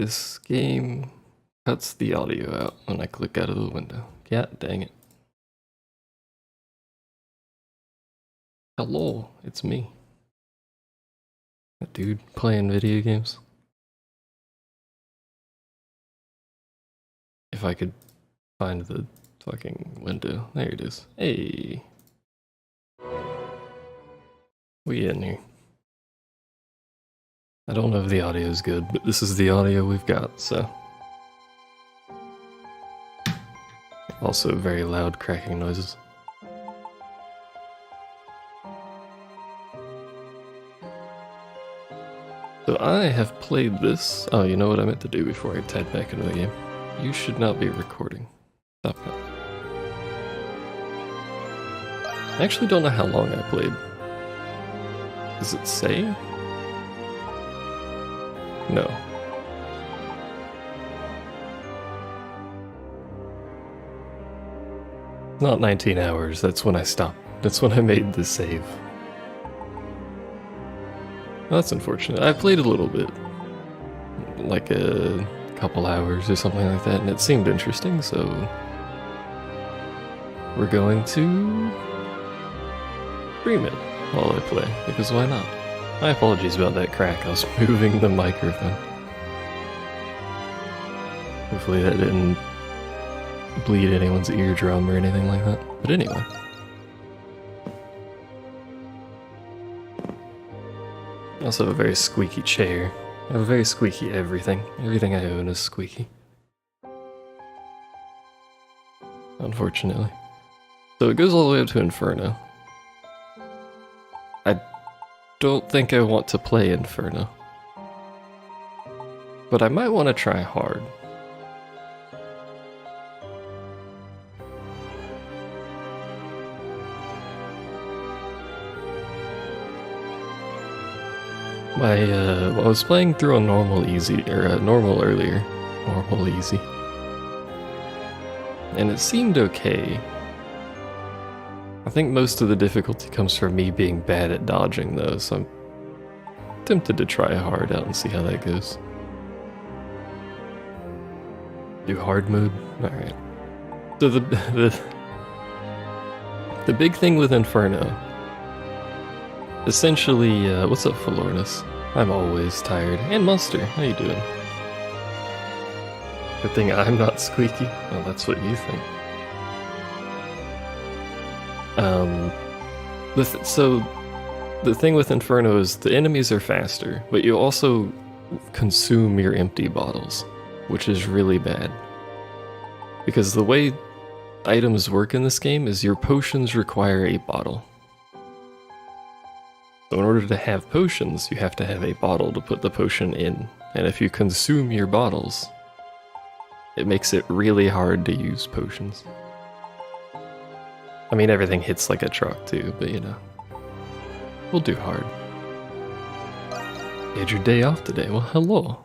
This game cuts the audio out when I click out of the window. God dang it. Hello, it's me. A dude playing video games. If I could find the fucking window. There it is. Hey. We in here. I don't know if the audio is good, but this is the audio we've got, so. Also very loud cracking noises. So I have played this. Oh, you know what I meant to do before I type back into the game? You should not be recording. Stop that. I actually don't know how long I played. Does it say? No. Not 19 hours, that's when I stopped. That's when I made the save. Well, that's unfortunate. I played a little bit. Like a couple hours or something like that, and it seemed interesting, so we're going to stream it while I play, because why not? My apologies about that crack, I was moving the microphone. Hopefully that didn't bleed anyone's eardrum or anything like that. But anyway. I also have a very squeaky chair. I have a very squeaky everything. Everything I own is squeaky. Unfortunately. So it goes all the way up to Inferno. I don't think I want to play Inferno. But I might want to try hard. I was playing through a normal easy, or normal earlier. Normal easy. And it seemed okay. I think most of the difficulty comes from me being bad at dodging though, so I'm tempted to try hard out and see how that goes. Do hard mode? Alright. So the big thing with Inferno, essentially, what's up, Falornus? I'm always tired. And Monster, how you doing? Good thing I'm not squeaky. Well, that's what you think. So the thing with Inferno is the enemies are faster, but you also consume your empty bottles, which is really bad. Because the way items work in this game is your potions require a bottle. So in order to have potions, you have to have a bottle to put the potion in. And if you consume your bottles, it makes it really hard to use potions. I mean, everything hits like a truck too, but you know. We'll do hard. You had your day off today. Well, hello.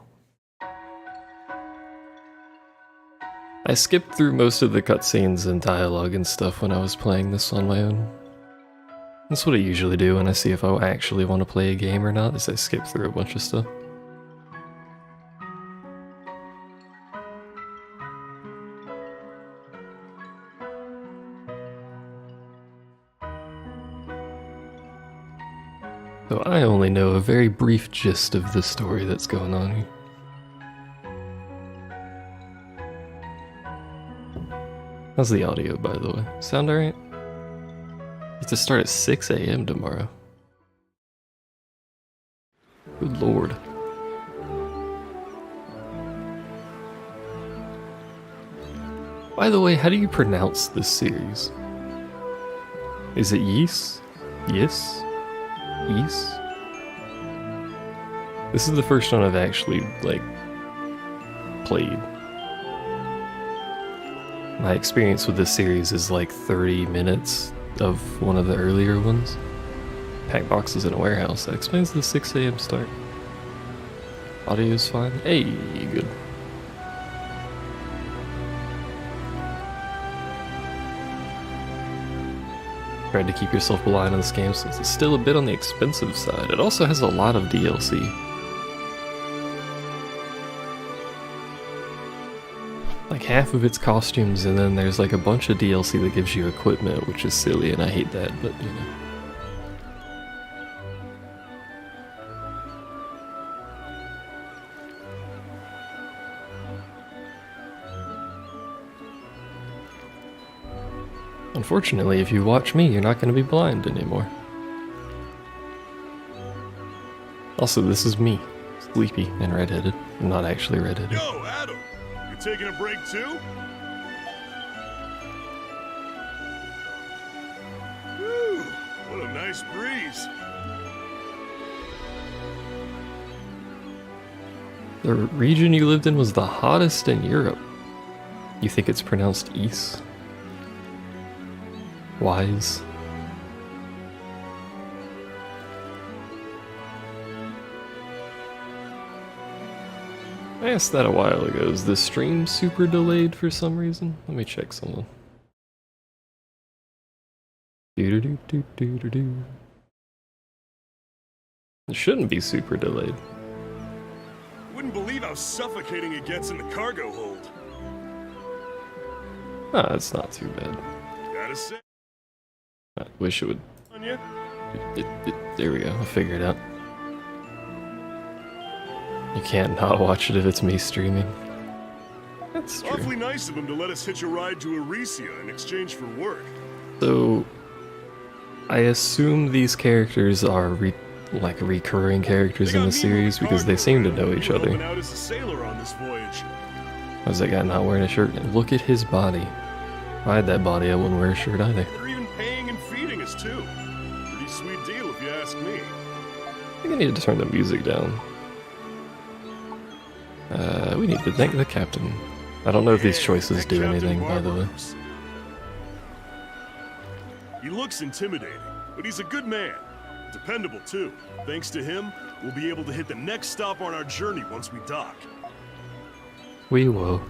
I skipped through most of the cutscenes and dialogue and stuff when I was playing this on my own. That's what I usually do when I see if I actually want to play a game or not, is I skip through a bunch of stuff. So I only know a very brief gist of the story that's going on here. How's the audio, by the way? Sound alright? It's to start at 6 AM tomorrow. Good lord. By the way, how do you pronounce this series? Is it Ys? Yes? Ys? This is the first one I've actually, like, played. My experience with this series is like 30 minutes of one of the earlier ones. Pack boxes in a warehouse. That explains the 6 AM start. Audio's fine. Hey, good. Trying to keep yourself blind on this game since it's still a bit on the expensive side. It also has a lot of DLC. like half of it's costumes, and then there's like a bunch of DLC that gives you equipment, which is silly, and I hate that, but you know. Unfortunately, if you watch me, you're not going to be blind anymore. Also, this is me, sleepy and redheaded. I'm not actually redheaded. Yo, Adam! You taking a break too? Whew, what a nice breeze. The region you lived in was the hottest in Europe. You think it's pronounced East? Wise. I asked that a while ago. Is the stream super delayed for some reason? Let me check something. Do-do-do-do-do-do-do. It shouldn't be super delayed. Wouldn't believe how suffocating it gets in the cargo hold. Ah, it's not too bad. Gotta say. I wish it would. On ya? There we go. I'll figure it out. You can't not watch it if it's me streaming. That's true. Awfully nice of him to let us hitch a ride to Aricia in exchange for work. So, I assume these characters are recurring characters in the series because they seem to know each other. Out as a sailor on this voyage. Why's that guy not wearing a shirt? Look at his body. If I had that body, I wouldn't wear a shirt either. They're even paying and feeding us too. Pretty sweet deal if you ask me. I think I need to turn the music down. We need to thank the captain. I don't know if these choices do anything, by the way. He looks intimidating, but he's a good man. Dependable too. Thanks to him, we'll be able to hit the next stop on our journey once we dock. We will.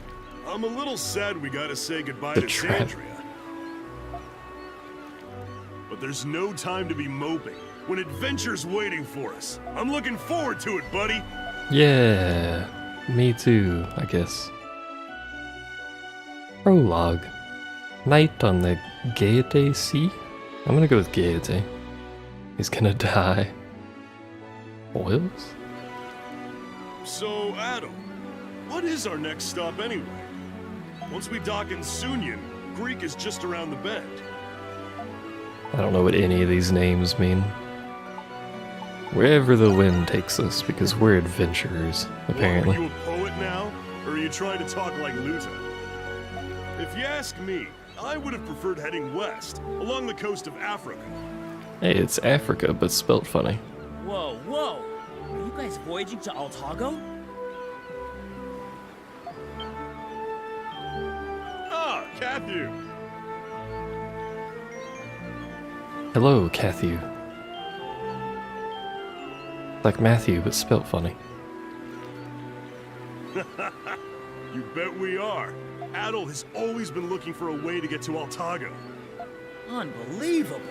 I'm a little sad we gotta say goodbye The to trap. Sandria. But there's no time to be moping. When adventure's waiting for us. I'm looking forward to it, buddy. Yeah, me too, I guess. Prologue. Night on the Gaiete Sea? I'm gonna go with Gaiete. He's gonna die. Oils? So, Adam, what is our next stop anyway? Once we dock in Sunyan, Greek is just around the bend. I don't know what any of these names mean. Wherever the wind takes us, because we're adventurers, apparently. Are you a poet now, or are you trying to talk like Luta? If you ask me, I would have preferred heading west, along the coast of Africa. Hey, it's Africa, but spelt funny. Whoa, whoa! Are you guys voyaging to Altago? Ah, Cathu! Hello, Cathu. Like Matthew, but spelt funny. You bet we are. Adol has always been looking for a way to get to Altago. Unbelievable!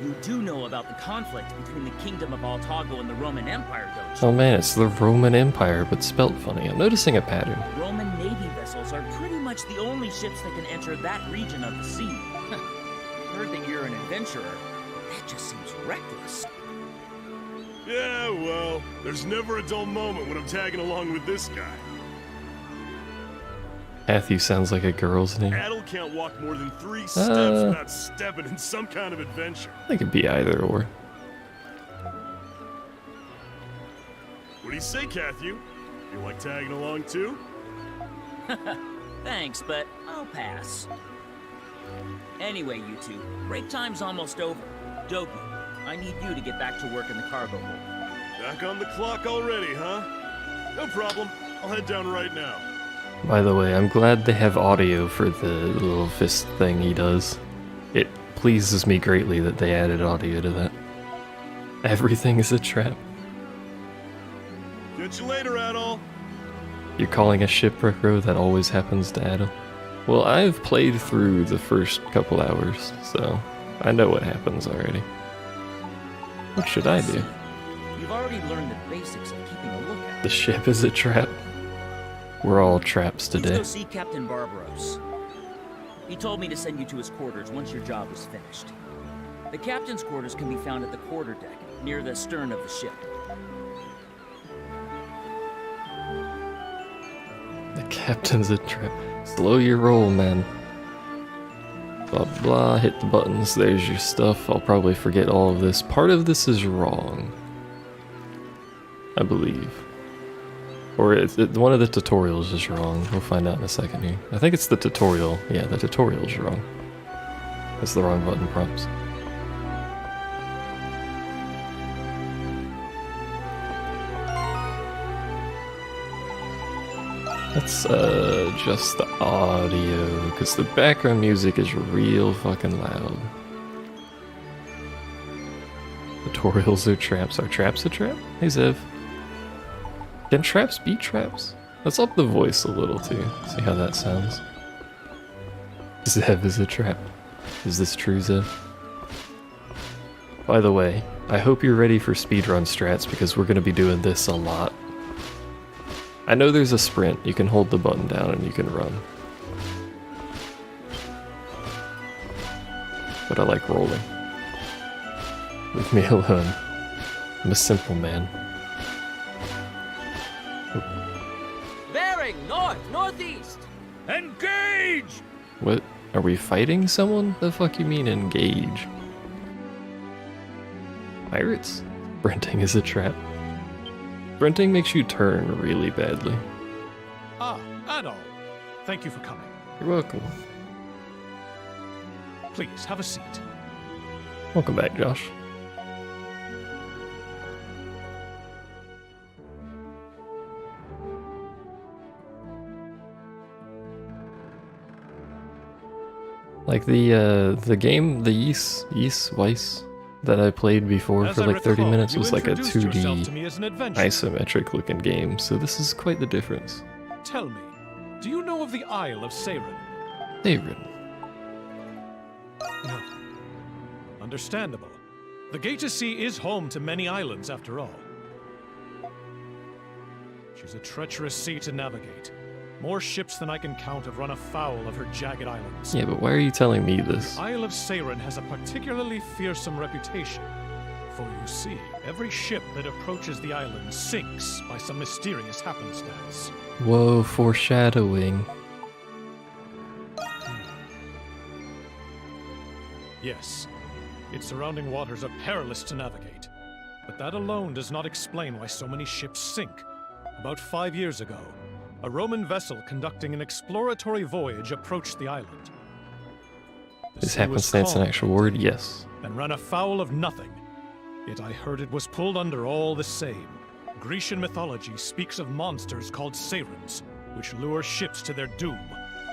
You do know about the conflict between the Kingdom of Altago and the Roman Empire, don't you? Oh man, it's the Roman Empire, but spelt funny. I'm noticing a pattern. Roman Navy vessels are pretty much the only ships that can enter that region of the sea. Heard that you're an adventurer. That just seems reckless. Yeah, well, there's never a dull moment when I'm tagging along with this guy. Matthew sounds like a girl's name. Adol can't walk more than 3 steps without stepping in some kind of adventure. They could be either or. What do you say, Cathu? You like tagging along too? Thanks, but I'll pass. Anyway, you two, break time's almost over. Doki, I need you to get back to work in the cargo hold. Back on the clock already, huh? No problem. I'll head down right now. By the way, I'm glad they have audio for the little fist thing he does. It pleases me greatly that they added audio to that. Everything is a trap. Catch you later, Adol. You're calling a shipwreck row? That always happens to Adam. Well, I've played through the first couple hours, so I know what happens already. What should I do? You've already learned the basics of keeping a lookout. The ship is a trap. We're all traps Let's today. go see Captain Barbaros. He told me to send you to his quarters once your job was finished. The captain's quarters can be found at the quarterdeck, near the stern of the ship. The captain's a trap. Slow your roll, man. Blah blah, hit the buttons, there's your stuff. I'll probably forget all of this. Part of this is wrong, I believe. Or one of the tutorials is wrong. We'll find out in a second here. I think it's the tutorial. Yeah, the tutorial's wrong. That's the wrong button prompts. Let's adjust the audio, because the background music is real fucking loud. Tutorials are traps. Are traps a trap? Hey Zev. Can traps be traps? Let's up the voice a little too. See how that sounds. Zev is a trap. Is this true, Zev? By the way, I hope you're ready for speedrun strats because we're going to be doing this a lot. I know there's a sprint. You can hold the button down and you can run. But I like rolling. Leave me alone. I'm a simple man. Bearing north, northeast. Engage! What? Are we fighting someone? The fuck you mean engage? Pirates? Sprinting is a trap. Sprinting makes you turn really badly. Ah, Adol. Thank you for coming. You're welcome. Please, have a seat. Welcome back, Josh. Like the game, the VIII that I played before As for I like 30 recall, minutes you was like a introduced yourself 2D to me as an adventurer. isometric looking game, so this is quite the difference. Tell me, do you know of the Isle of Seiren? David. No. Understandable. The Gaeta Sea is home to many islands, after all. She's a treacherous sea to navigate. More ships than I can count have run afoul of her jagged islands. Yeah, but why are you telling me this? The Isle of Seiren has a particularly fearsome reputation. For you see, every ship that approaches the island sinks by some mysterious happenstance. Whoa, foreshadowing. Yes, its surrounding waters are perilous to navigate. But that alone does not explain why so many ships sink. About 5 years ago, a Roman vessel conducting an exploratory voyage approached the island. The Is sea was happenstance an calm actual word? Yes. and ran afoul of nothing. Yet I heard it was pulled under all the same. Grecian mythology speaks of monsters called Seirens, which lure ships to their doom.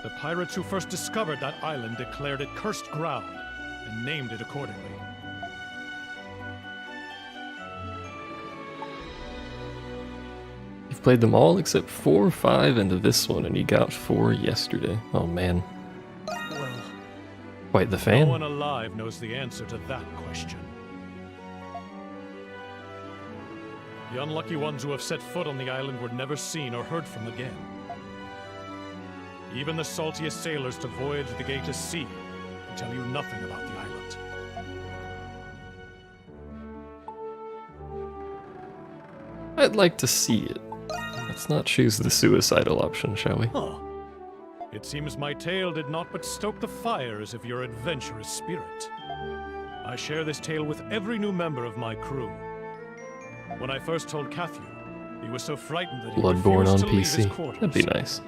The pirates who first discovered that island declared it cursed ground and named it accordingly. You've played them all except 4 or 5 into this one, and you got 4 yesterday. Oh man. Well, Quite the no fan. one alive knows the answer to that question. The unlucky ones who have set foot on the island were never seen or heard from again. Even the saltiest sailors to voyage the Gaeta Sea can tell you nothing about the island. I'd like to see it. Let's not choose the suicidal option, shall we? Huh. It seems my tale did not but stoke the fires of your adventurous spirit. I share this tale with every new member of my crew. When I first told Cathu, he was so frightened that he Bloodborne on refused to leave his PC. quarters. That'd be nice.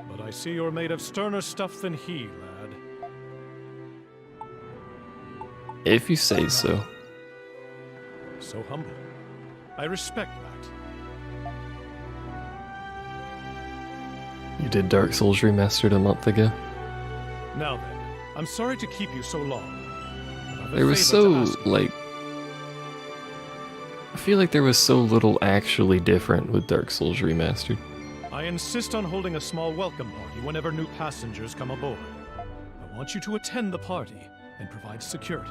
But I see you're made of sterner stuff than he, lad. If you say so. So humble. I respect that. You did Dark Souls Remastered a month ago. Now then, I'm sorry to keep you so long. I have a There was favor so, to ask you. like... I feel like there was so little actually different with Dark Souls Remastered. I insist on holding a small welcome party whenever new passengers come aboard. I want you to attend the party and provide security.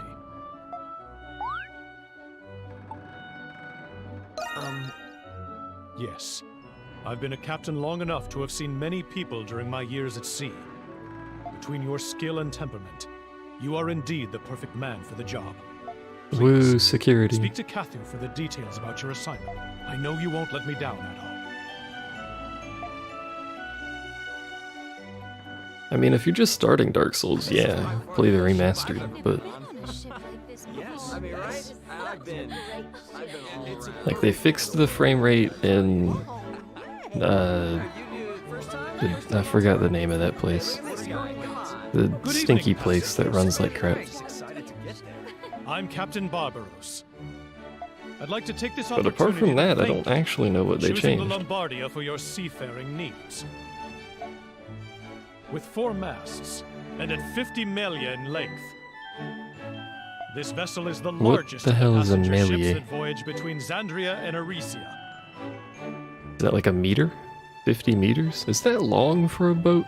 Yes. I've been a captain long enough to have seen many people during my years at sea. Between your skill and temperament, you are indeed the perfect man for the job. Woo, security. Speak to Kathu for the details about your assignment. I know you won't let me down at all. I mean, if you're just starting Dark Souls, yeah, play the remastered, but like they fixed the frame rate in I forgot the name of that place. The stinky place that runs like crap. I'm Captain Barbaros. I'd like to take this But opportunity apart from that, to I don't thank actually know what they you for choosing changed. the Lombardia for your seafaring needs. With 4 masts and at 50 melia in length, this vessel is the What largest the hell of is a passenger ships melia? that voyage between Xandria and Arisia. Is that like a meter? 50 meters? Is that long for a boat?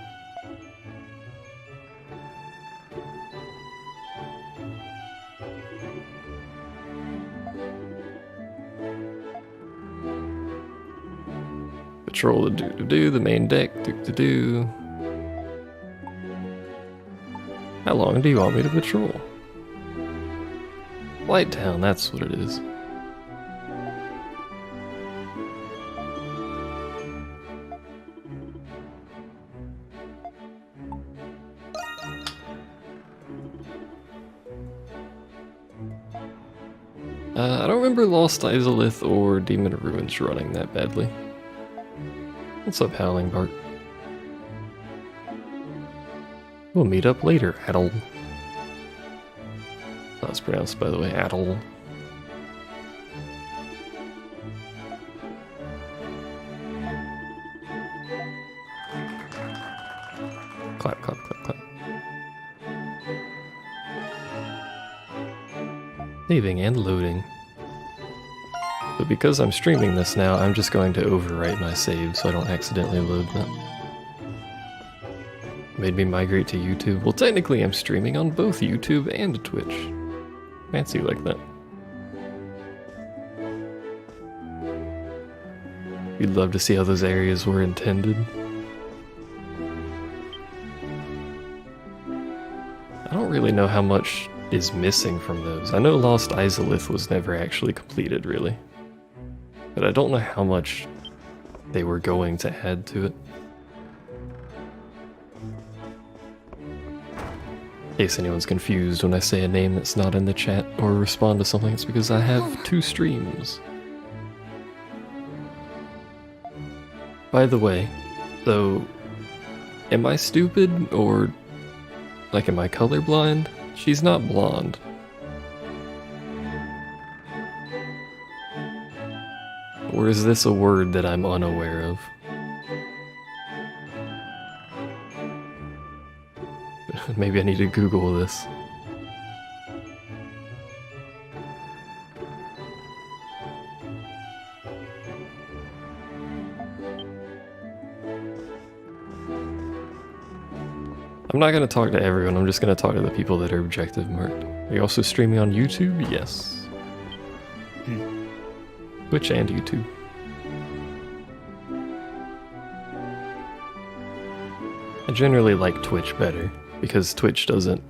Patrol the do-do-do, the main deck, do-do-do. How long do you want me to patrol? Light Town, that's what it is. I don't remember Lost Izalith or Demon of Ruins running that badly. What's up, Howling Bart? We'll meet up later, Adel. That's pronounced, by the way, Adel. Clap, clap, clap, clap. Saving and loading. But because I'm streaming this now, I'm just going to overwrite my save so I don't accidentally load that. Made me migrate to YouTube. Well, technically I'm streaming on both YouTube and Twitch. Fancy like that. You'd love to see how those areas were intended. I don't really know how much is missing from those. I know Lost Izalith was never actually completed, really. But I don't know how much they were going to add to it. In case anyone's confused when I say a name that's not in the chat or respond to something, it's because I have 2 streams. By the way, though, am I stupid or, like, am I colorblind? She's not blonde. Or is this a word that I'm unaware of? Maybe I need to Google this. I'm not going to talk to everyone, I'm just going to talk to the people that are objective marked. Are you also streaming on YouTube? Yes. Twitch and YouTube. I generally like Twitch better, because Twitch doesn't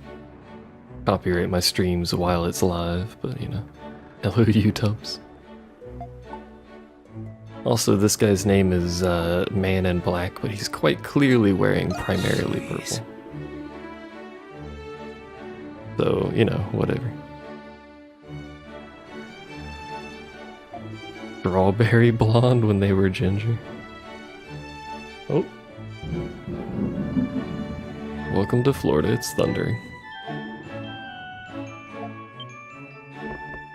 copyright my streams while it's live, but you know. Hello, YouTubes. Also, this guy's name is Man in Black, but he's quite clearly wearing primarily purple. So, you know, whatever. Strawberry blonde when they were ginger. Oh. Welcome to Florida, it's thundering.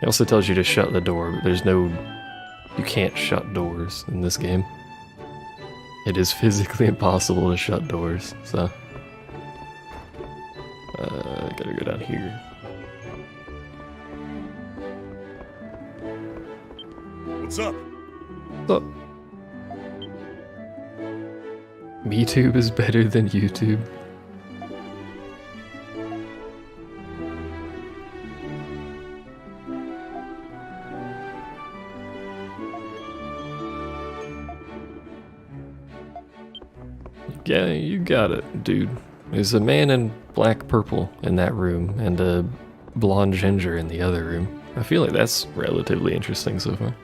It also tells you to shut the door, but there's no... You can't shut doors in this game. It is physically impossible to shut doors, so... gotta go down here. What's up? What's up? MeTube is better than YouTube. Yeah, you got it, dude. There's a man in black purple in that room, and a blonde ginger in the other room. I feel like that's relatively interesting so far.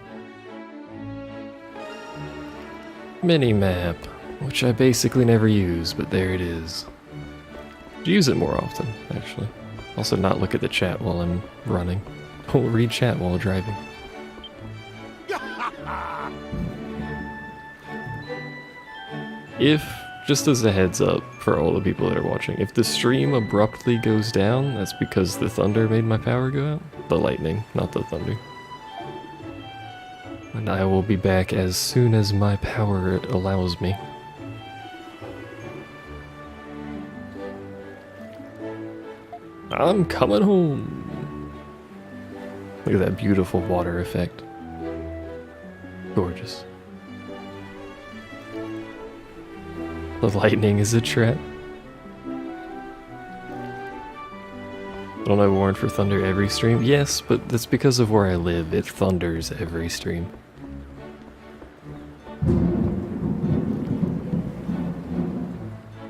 Mini-map, which I basically never use, but there it is. Should use it more often, actually. Also not look at the chat while I'm running. Don't read chat while driving. If, just as a heads up for all the people that are watching, if the stream abruptly goes down, that's because the thunder made my power go out. The lightning, not the thunder. And I will be back as soon as my power allows me. I'm coming home. Look at that beautiful water effect. Gorgeous. The lightning is a trap. Don't I warn for thunder every stream? Yes, but that's because of where I live. It thunders every stream.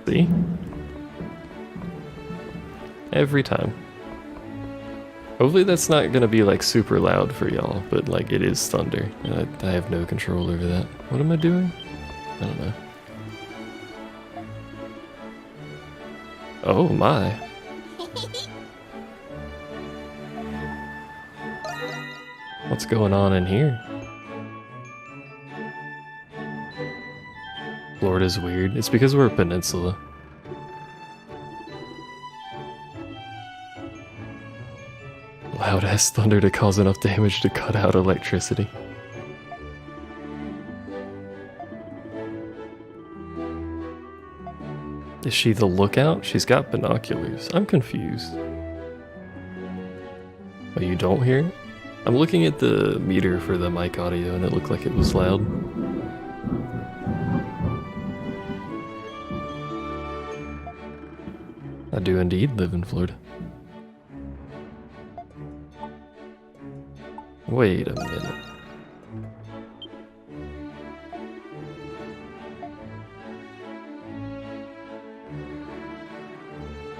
See? Every time. Hopefully that's not gonna be like super loud for y'all, but like it is thunder, and I have no control over that. What am I doing? I don't know. Oh my. What's going on in here? Florida's weird. It's because we're a peninsula. Loud ass thunder to cause enough damage to cut out electricity. Is she the lookout? She's got binoculars. I'm confused. Oh, you don't hear it? I'm looking at the meter for the mic audio and it looked like it was loud. I do indeed live in Florida. Wait a minute.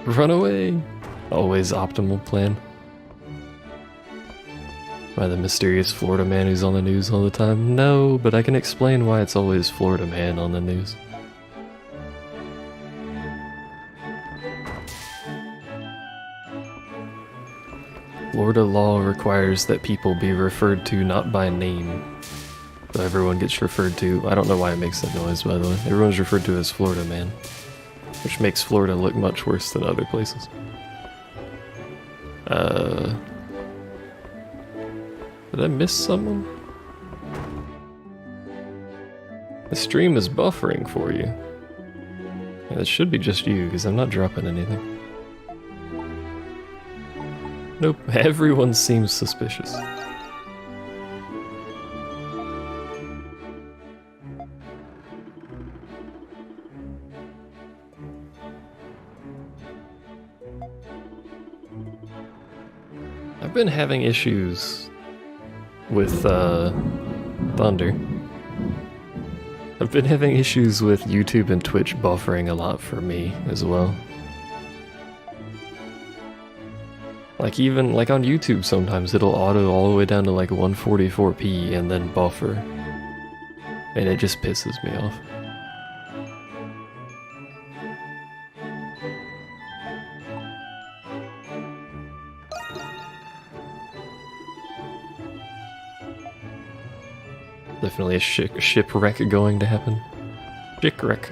Run away! Always optimal plan. By the mysterious Florida man who's on the news all the time? No, but I can explain why it's always Florida man on the news. Florida law requires that people be referred to not by name. So everyone gets referred to. I don't know why it makes that noise, by the way. Everyone's referred to as Florida man, which makes Florida look much worse than other places. Did I miss someone? The stream is buffering for you. Yeah, it should be just you, because I'm not dropping anything. Nope, everyone seems suspicious. I've been having issues with thunder. I've been having issues with YouTube and Twitch buffering a lot for me as well. Like even like on YouTube sometimes it'll auto all the way down to like 144p and then buffer. And it just pisses me off. Definitely a shipwreck going to happen. Shipwreck.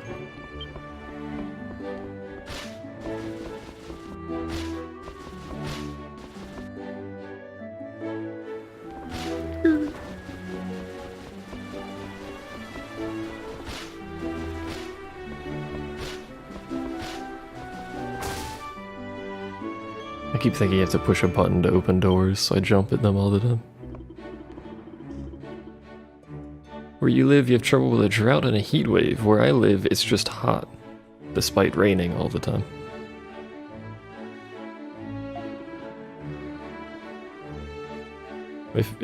I keep thinking you have to push a button to open doors, so I jump at them all the time. Where you live, you have trouble with a drought and a heat wave. Where I live, it's just hot, despite raining all the time. If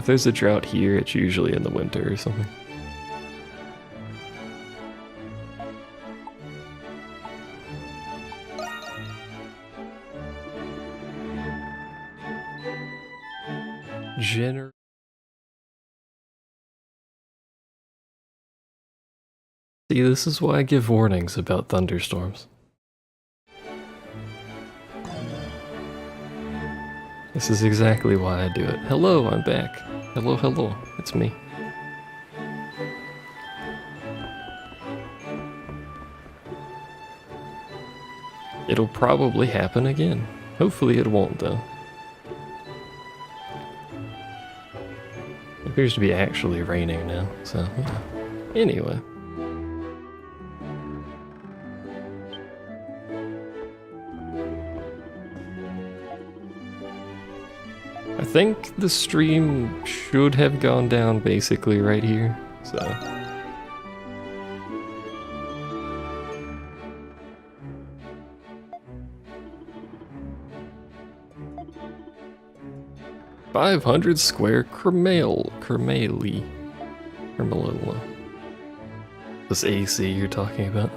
there's a drought here, it's usually in the winter or something. See, this is why I give warnings about thunderstorms. This is exactly why I do it. Hello, I'm back. Hello, hello, it's me. It'll probably happen again. Hopefully it won't, though. It appears to be actually raining now, so anyway. I think the stream should have gone down basically right here, so. 500 square Kermali. This AC you're talking about?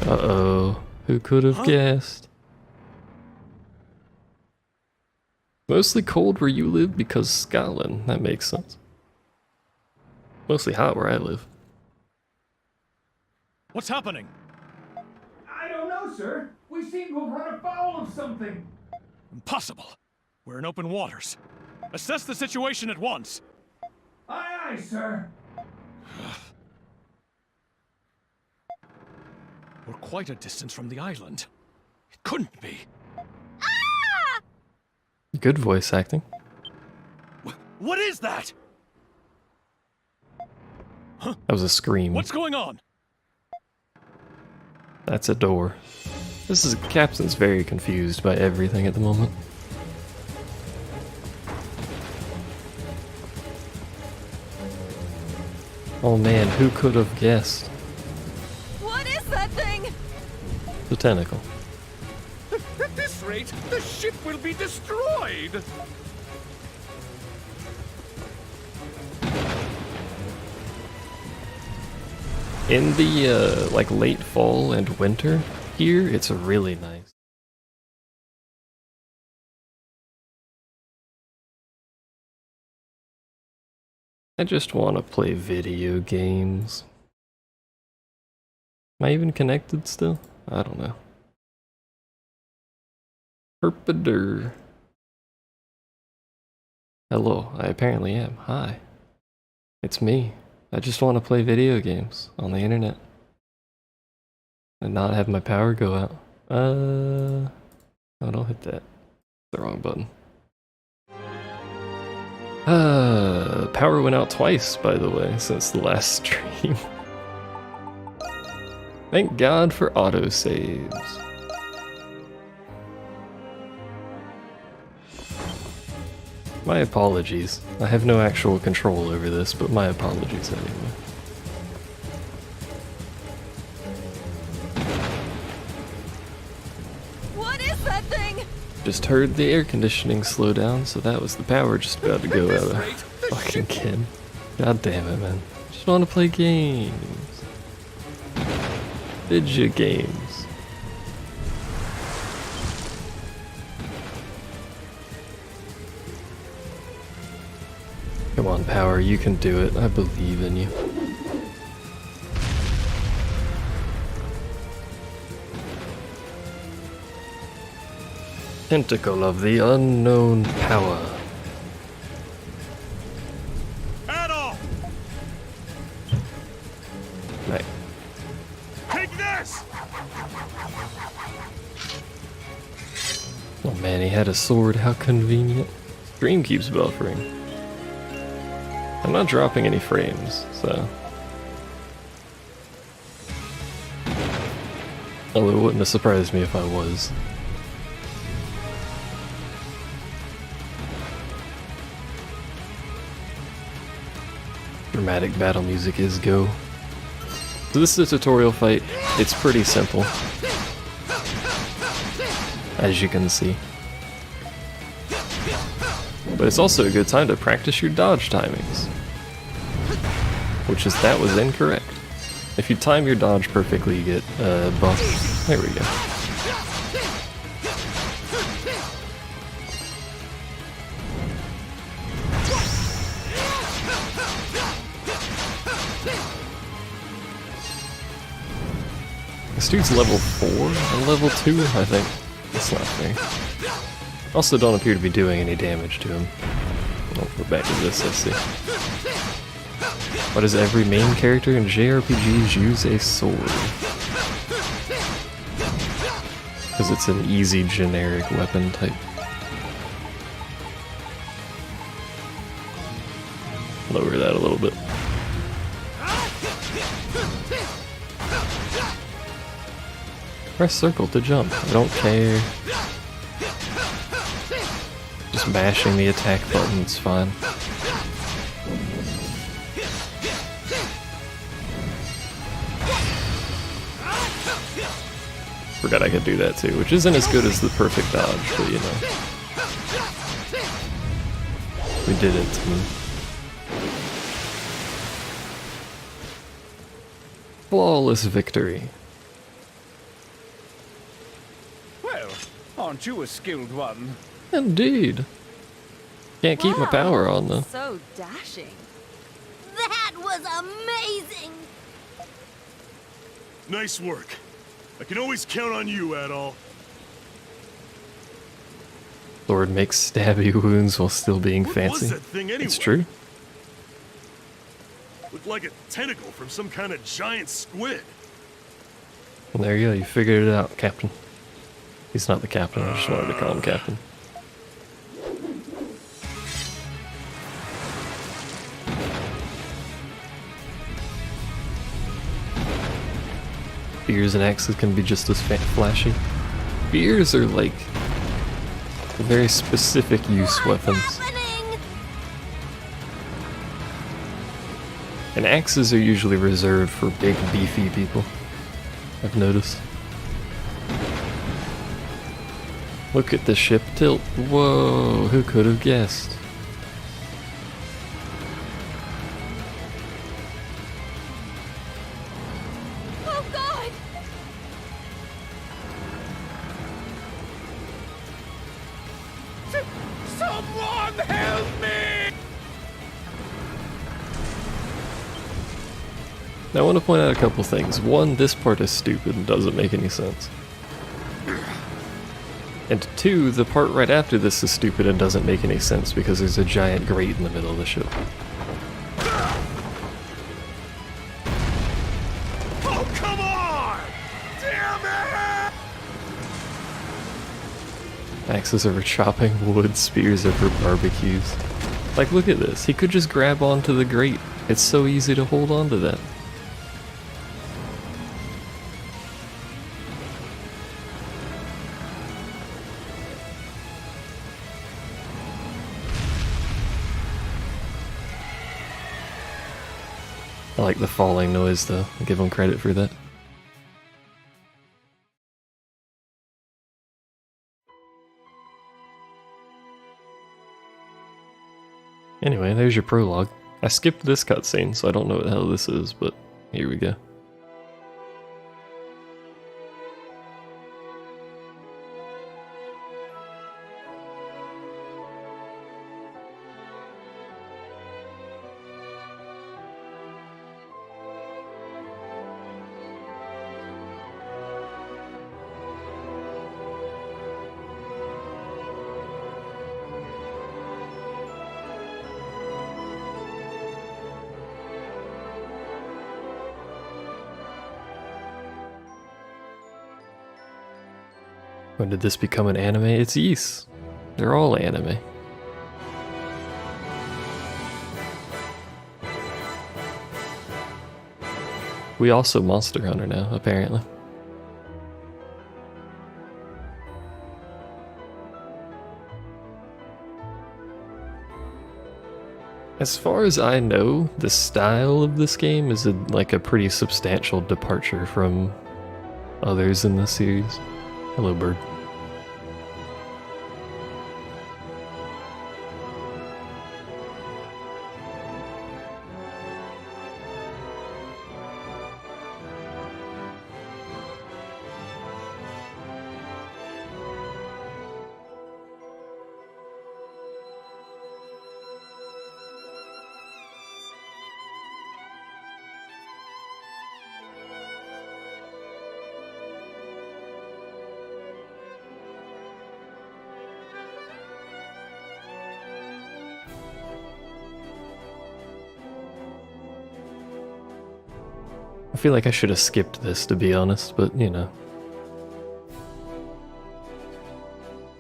Uh-oh, who could have guessed? Mostly cold where you live because Scotland, that makes sense. Mostly hot where I live. What's happening? I don't know, sir. We seem to have run afoul of something. Impossible. We're in open waters. Assess the situation at once. Aye, aye, sir. We're quite a distance from the island. It couldn't be. Good voice acting. What is that? That was a scream. What's going on? That's a door. Captain's very confused by everything at the moment. Oh man, who could have guessed? What is that thing? The tentacle. At this rate, the ship will be destroyed! In the like late fall and winter here, it's really nice. I just want to play video games. Am I even connected still? I don't know. Herpader. Hello, I apparently am. Hi. It's me. I just want to play video games on the internet. And not have my power go out. Oh, don't hit that. The wrong button. Power went out twice, by the way, since the last stream. Thank God for autosaves. My apologies. I have no actual control over this, but my apologies anyway. What is that thing? Just heard the air conditioning slow down, so that was the power just about to go out of fucking Ken. God damn it, man. Just want to play games. Video games. Come on, Power, you can do it. I believe in you. Tentacle of the unknown power. Adolf! Right. Take this! Oh man, he had a sword. How convenient. Stream keeps buffering. I'm not dropping any frames, so. Although it wouldn't have surprised me if I was. Dramatic battle music is go. So this is a tutorial fight. It's pretty simple, as you can see. But it's also a good time to practice your dodge timings. That was incorrect. If you time your dodge perfectly, you get buff. There we go. This dude's level 4 and level 2, I think. That's not fair. Also don't appear to be doing any damage to him. Oh, we're back to this, let's see. Why does every main character in JRPGs use a sword? Because it's an easy generic weapon type. Lower that a little bit. Press circle to jump. I don't care. Just mashing the attack button is fine. Forgot I could do that too, which isn't as good as the perfect dodge, but you know. We did it. Flawless victory. Well, aren't you a skilled one? Indeed. Can't keep my power on though. So dashing. That was amazing! Nice work. I can always count on you, Adol. Sword makes stabby wounds while still being What fancy. was that thing anyway? It's true. Looked like a tentacle from some kind of giant squid. Well, there you go, you figured it out, Captain. He's not the captain, I just wanted to call him Captain. Spears and axes can be just as flashy. Spears are like very specific use weapons. Happening? And axes are usually reserved for big, beefy people, I've noticed. Look at the ship tilt. Whoa, who could have guessed? Oh god! Someone help me! Now I want to point out a couple things. One, this part is stupid and doesn't make any sense. And two, the part right after this is stupid and doesn't make any sense because there's a giant grate in the middle of the ship. Oh, come on! Damn it! Axes are for chopping wood, spears are for barbecues. Like, look at this. He could just grab onto the grate. It's so easy to hold on to that. I like the falling noise though. I'll give him credit for that. Anyway, there's your prologue. I skipped this cutscene, so I don't know what the hell this is, but here we go. When did this become an anime? It's Ys. They're all anime. We also Monster Hunter now, apparently. As far as I know, the style of this game is like a pretty substantial departure from others in the series. Hello, bird. I feel like I should have skipped this, to be honest, but you know.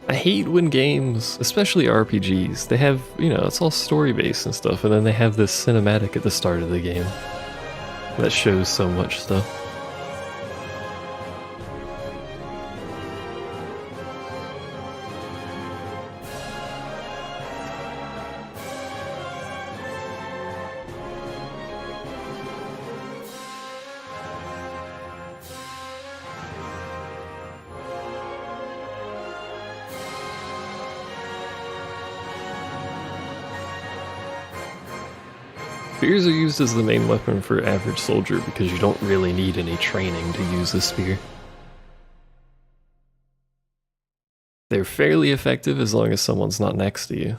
I hate when games, especially RPGs, they have, you know, it's all story-based and stuff, and then they have this cinematic at the start of the game that shows so much stuff. Spears are used as the main weapon for average soldier because you don't really need any training to use a spear. They're fairly effective as long as someone's not next to you.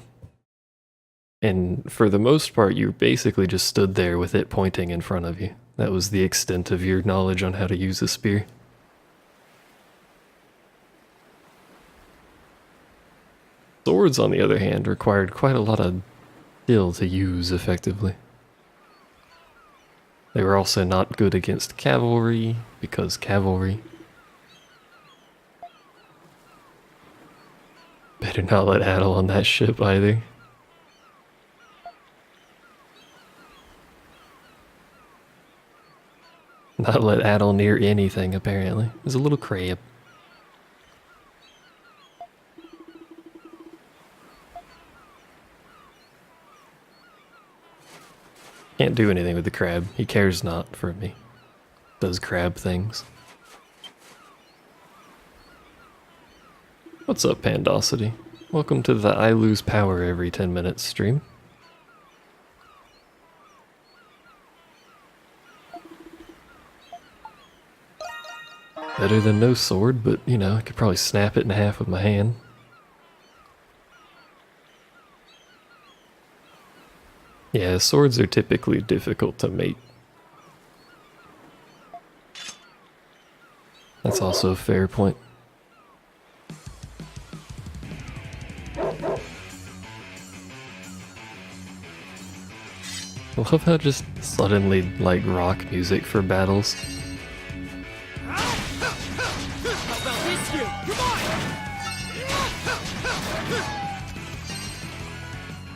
And for the most part, you basically just stood there with it pointing in front of you. That was the extent of your knowledge on how to use a spear. Swords, on the other hand, required quite a lot of skill to use effectively. They were also not good against cavalry, because cavalry. Better not let Adel on that ship either. Not let Adel near anything, apparently. He's a little crab. Can't do anything with the crab. He cares not for me. Does crab things. What's up, Pandosity? Welcome to the I Lose Power Every 10 Minutes stream. Better than no sword, but you know, I could probably snap it in half with my hand. Yeah, swords are typically difficult to mate. That's also a fair point. I love how just suddenly, like, rock music for battles.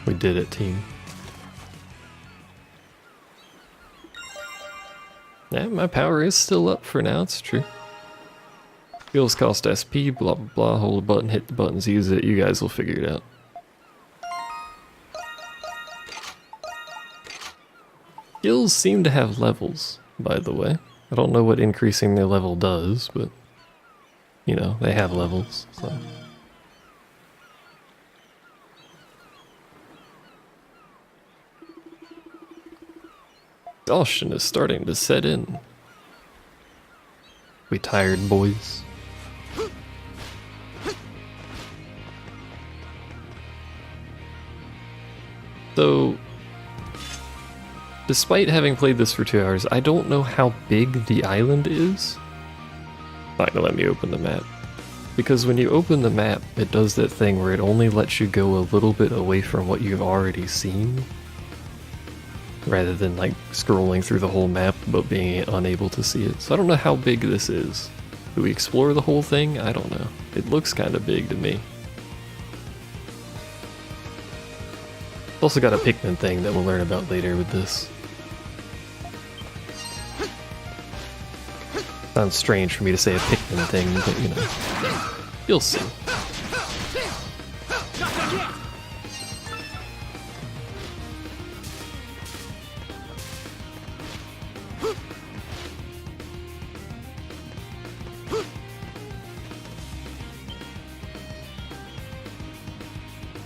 We did it, team. Yeah, my power is still up for now, it's true. Skills cost SP, blah blah blah, hold a button, hit the buttons, use it, you guys will figure it out. Skills seem to have levels, by the way. I don't know what increasing their level does, but, you know, they have levels, so. Exhaustion is starting to set in. We tired, boys? So, despite having played this for 2 hours, I don't know how big the island is. Not gonna let me open the map. Because when you open the map, it does that thing where it only lets you go a little bit away from what you've already seen, rather than like scrolling through the whole map but being unable to see it. So I don't know how big this is. Do we explore the whole thing? I don't know. It looks kind of big to me. It's also got a Pikmin thing that we'll learn about later with this. Sounds strange for me to say a Pikmin thing, but you know, you'll see.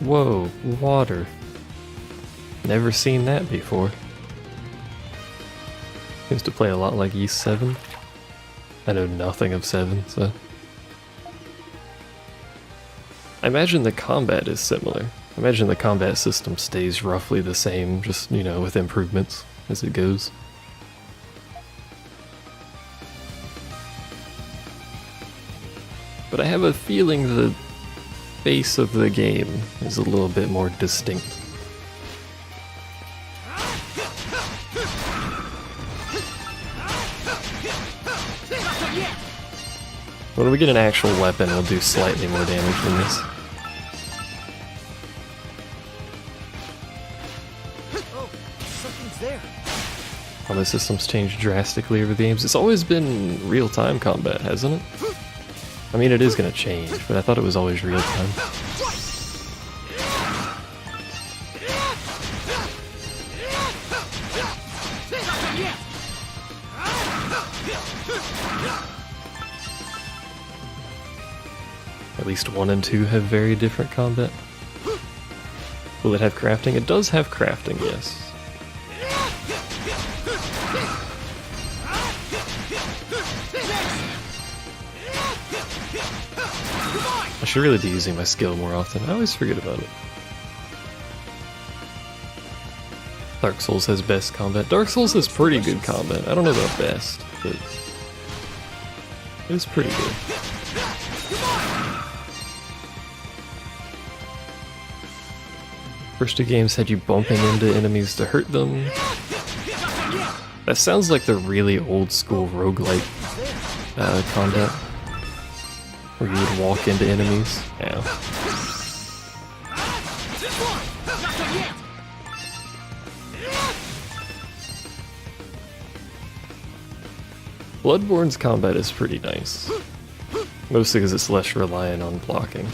Whoa, water. Never seen that before. Used to play a lot like East 7. I know nothing of 7, so. I imagine the combat is similar. I imagine the combat system stays roughly the same, just, you know, with improvements as it goes. But I have a feeling the base of the game is a little bit more distinct. When we get an actual weapon, it'll do slightly more damage than this. Oh, something's there. All the systems changed drastically over the games. It's always been real-time combat, hasn't it? I mean, it is gonna change, but I thought it was always real-time. At least 1 and 2 have very different combat. Will it have crafting? It does have crafting, yes. I should really be using my skill more often. I always forget about it. Dark Souls has best combat. Dark Souls has pretty good combat. I don't know about best, but it's pretty good. First 2 games had you bumping into enemies to hurt them. That sounds like the really old school roguelike combat, where you would walk into enemies. Ow. Bloodborne's combat is pretty nice, mostly because it's less reliant on blocking.